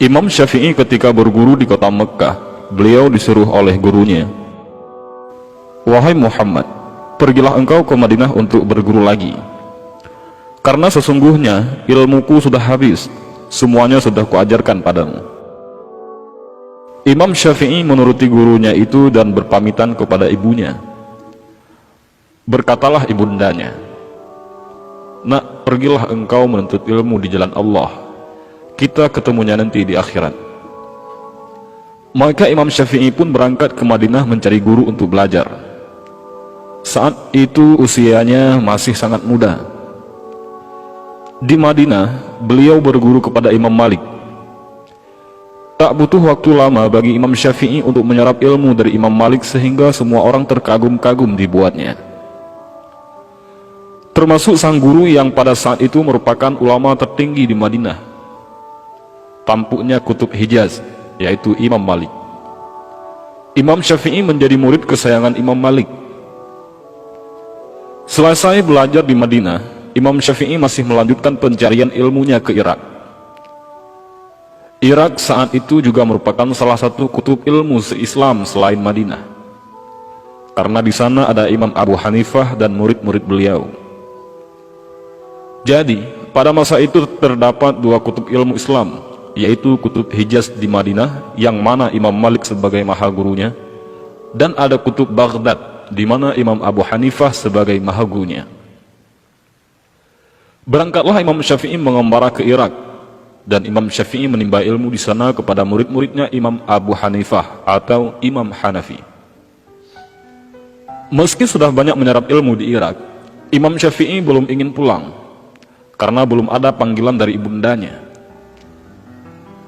Imam Syafi'i ketika berguru di kota Mekkah, beliau disuruh oleh gurunya, "Wahai Muhammad, pergilah engkau ke Madinah untuk berguru lagi. Karena sesungguhnya ilmuku sudah habis, semuanya sudah kuajarkan padamu." Imam Syafi'i menuruti gurunya itu dan berpamitan kepada ibunya. Berkatalah ibundanya, "Nak, pergilah engkau menuntut ilmu di jalan Allah. Kita ketemunya nanti di akhirat." Maka Imam Syafi'i pun berangkat ke Madinah mencari guru untuk belajar. Saat itu usianya masih sangat muda. Di Madinah, beliau berguru kepada Imam Malik. Tak butuh waktu lama bagi Imam Syafi'i untuk menyerap ilmu dari Imam Malik sehingga semua orang terkagum-kagum dibuatnya. Termasuk sang guru yang pada saat itu merupakan ulama tertinggi di Madinah, tampuknya kutub Hijaz, yaitu Imam Malik. Imam Syafi'i menjadi murid kesayangan Imam Malik. Selesai belajar di Madinah, Imam Syafi'i masih melanjutkan pencarian ilmunya ke Irak. Irak saat itu juga merupakan salah satu kutub ilmu se-Islam selain Madinah, karena di sana ada Imam Abu Hanifah dan murid-murid beliau. Jadi, pada masa itu terdapat dua kutub ilmu Islam, yaitu kutub Hijaz di Madinah, yang mana Imam Malik sebagai maha gurunya, dan ada kutub Baghdad, di mana Imam Abu Hanifah sebagai maha gurunya. Berangkatlah Imam Syafi'i mengembara ke Irak, dan Imam Syafi'i menimba ilmu di sana kepada murid-muridnya Imam Abu Hanifah atau Imam Hanafi. Meski sudah banyak menyerap ilmu di Irak, Imam Syafi'i belum ingin pulang, karena belum ada panggilan dari ibundanya.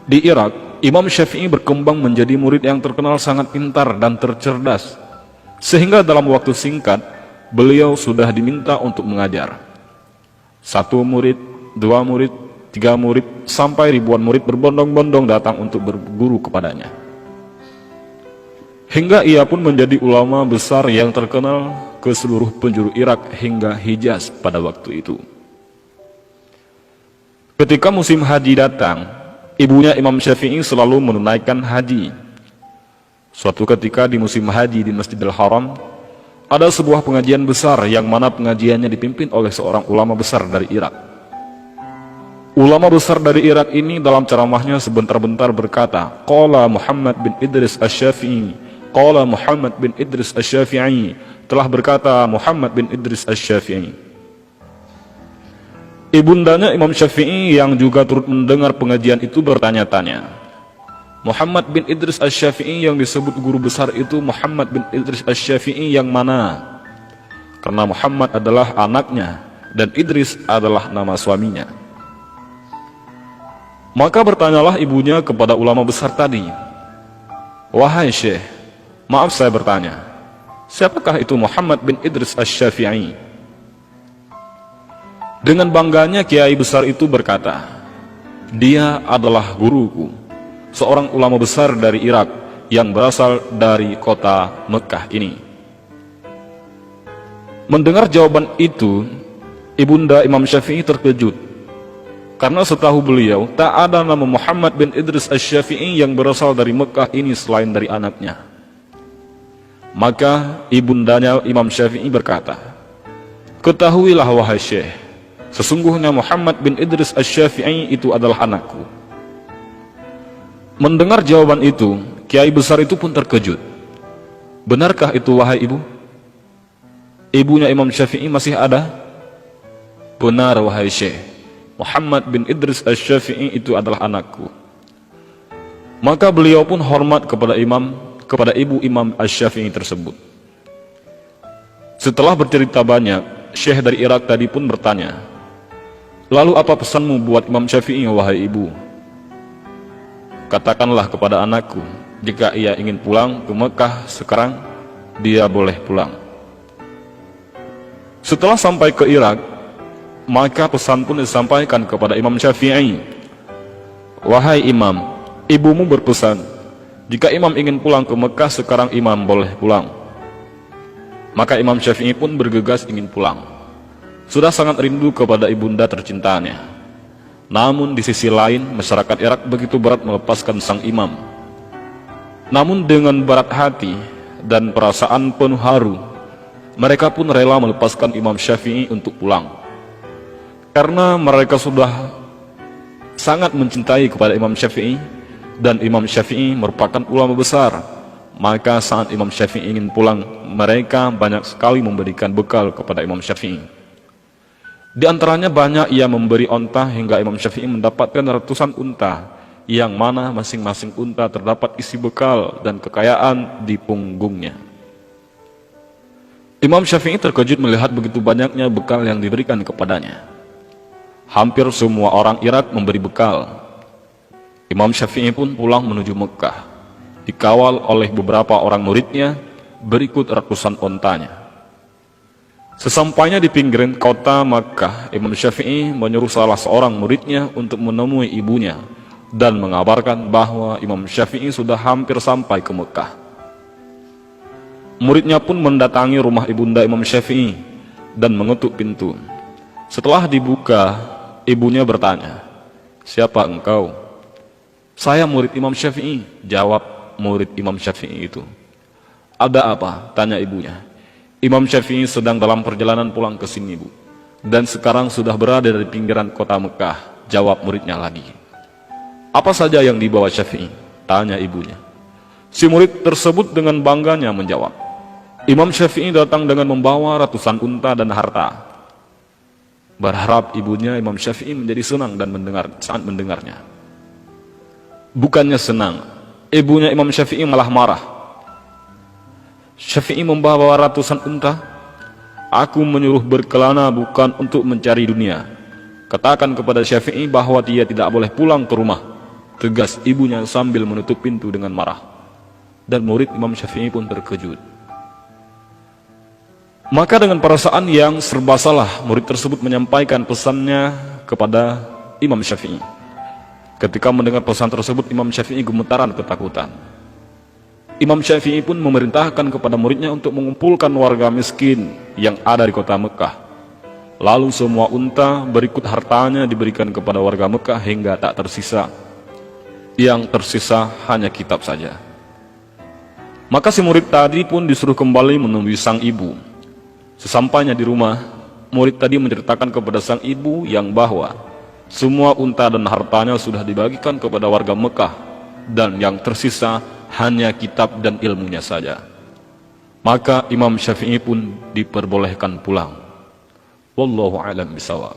Di Irak, Imam Syafi'i berkembang menjadi murid yang terkenal sangat pintar dan tercerdas, sehingga dalam waktu singkat, beliau sudah diminta untuk mengajar. 1 murid, 2 murid, 3 murid, sampai ribuan murid berbondong-bondong datang untuk berguru kepadanya. Hingga ia pun menjadi ulama besar yang terkenal ke seluruh penjuru Irak hingga Hijaz pada waktu itu. Ketika musim haji datang, ibunya Imam Syafi'i selalu menunaikan haji. Suatu ketika di musim haji di Masjidil Haram, ada sebuah pengajian besar yang mana pengajiannya dipimpin oleh seorang ulama besar dari Irak. Ulama besar dari Irak ini dalam ceramahnya sebentar-bentar berkata, "Qala Muhammad bin Idris Asy-Syafi'i, qala Muhammad bin Idris Asy-Syafi'i," telah berkata Muhammad bin Idris Asy-Syafi'i. Ibundanya Imam Syafi'i yang juga turut mendengar pengajian itu bertanya-tanya, "Muhammad bin Idris Asy-Syafi'i yang disebut guru besar itu Muhammad bin Idris Asy-Syafi'i yang mana?" Karena Muhammad adalah anaknya dan Idris adalah nama suaminya. Maka bertanyalah ibunya kepada ulama besar tadi, "Wahai Syekh, maaf saya bertanya, siapakah itu Muhammad bin Idris Asy-Syafi'i?" Dengan bangganya kiai besar itu berkata, "Dia adalah guruku, seorang ulama besar dari Irak yang berasal dari kota Mekkah ini." Mendengar jawaban itu, ibunda Imam Syafi'i terkejut, karena setahu beliau tak ada nama Muhammad bin Idris Asy-Syafi'i yang berasal dari Mekkah ini selain dari anaknya. Maka ibundanya Imam Syafi'i berkata, "Ketahuilah wahai Syekh, sesungguhnya Muhammad bin Idris Asy-Syafi'i itu adalah anakku." Mendengar jawaban itu, kiai besar itu pun terkejut. "Benarkah itu wahai ibu?" Ibunya Imam Syafi'i masih ada. "Benar wahai Syekh, Muhammad bin Idris Asy-Syafi'i itu adalah anakku." Maka beliau pun hormat kepada ibu Imam Asy-Syafi'i tersebut. Setelah bercerita banyak, Syekh dari Irak tadi pun bertanya, "Lalu apa pesanmu buat Imam Syafi'i wahai ibu?" "Katakanlah kepada anakku, jika ia ingin pulang ke Mekah sekarang, dia boleh pulang." Setelah sampai ke Irak, maka pesan pun disampaikan kepada Imam Syafi'i, "Wahai Imam, ibumu berpesan, jika Imam ingin pulang ke Mekah sekarang, Imam boleh pulang." Maka Imam Syafi'i pun bergegas ingin pulang. Sudah sangat rindu kepada ibunda tercintanya. Namun di sisi lain, masyarakat Irak begitu berat melepaskan sang imam. Namun dengan berat hati dan perasaan penuh haru, mereka pun rela melepaskan Imam Syafi'i untuk pulang. Karena mereka sudah sangat mencintai kepada Imam Syafi'i, dan Imam Syafi'i merupakan ulama besar, maka saat Imam Syafi'i ingin pulang, mereka banyak sekali memberikan bekal kepada Imam Syafi'i. Di antaranya banyak ia memberi onta hingga Imam Syafi'i mendapatkan ratusan unta, yang mana masing-masing unta terdapat isi bekal dan kekayaan di punggungnya. Imam Syafi'i terkejut melihat begitu banyaknya bekal yang diberikan kepadanya. Hampir semua orang Irak memberi bekal. Imam Syafi'i pun pulang menuju Mekah, dikawal oleh beberapa orang muridnya, berikut ratusan ontanya. Sesampainya di pinggiran kota Mekah, Imam Syafi'i menyuruh salah seorang muridnya untuk menemui ibunya dan mengabarkan bahwa Imam Syafi'i sudah hampir sampai ke Mekah. Muridnya pun mendatangi rumah ibunda Imam Syafi'i dan mengetuk pintu. Setelah dibuka, ibunya bertanya, "Siapa engkau?" "Saya murid Imam Syafi'i," jawab murid Imam Syafi'i itu. "Ada apa?" tanya ibunya. "Imam Syafi'i sedang dalam perjalanan pulang ke sini, Bu, dan sekarang sudah berada di pinggiran kota Mekah," jawab muridnya lagi. "Apa saja yang dibawa Syafi'i?" tanya ibunya. Si murid tersebut dengan bangganya menjawab, "Imam Syafi'i datang dengan membawa ratusan unta dan harta." Berharap ibunya Imam Syafi'i menjadi senang dan saat mendengarnya. Bukannya senang, ibunya Imam Syafi'i malah marah. "Syafi'i membawa ratusan unta? Aku menyuruh berkelana bukan untuk mencari dunia. Katakan kepada Syafi'i bahwa dia tidak boleh pulang ke rumah," tegas ibunya sambil menutup pintu dengan marah. Dan murid Imam Syafi'i pun terkejut. Maka dengan perasaan yang serba salah, murid tersebut menyampaikan pesannya kepada Imam Syafi'i. Ketika mendengar pesan tersebut, Imam Syafi'i gemetaran ketakutan. Imam Syafi'i pun memerintahkan kepada muridnya untuk mengumpulkan warga miskin yang ada di kota Mekah. Lalu semua unta berikut hartanya diberikan kepada warga Mekah hingga tak tersisa. Yang tersisa hanya kitab saja. Maka si murid tadi pun disuruh kembali menemui sang ibu. Sesampainya di rumah, murid tadi menceritakan kepada sang ibu yang bahwa semua unta dan hartanya sudah dibagikan kepada warga Mekah, dan yang tersisa hanya kitab dan ilmunya saja. Maka Imam Syafi'i pun diperbolehkan pulang. Wallahu a'lam bishawab.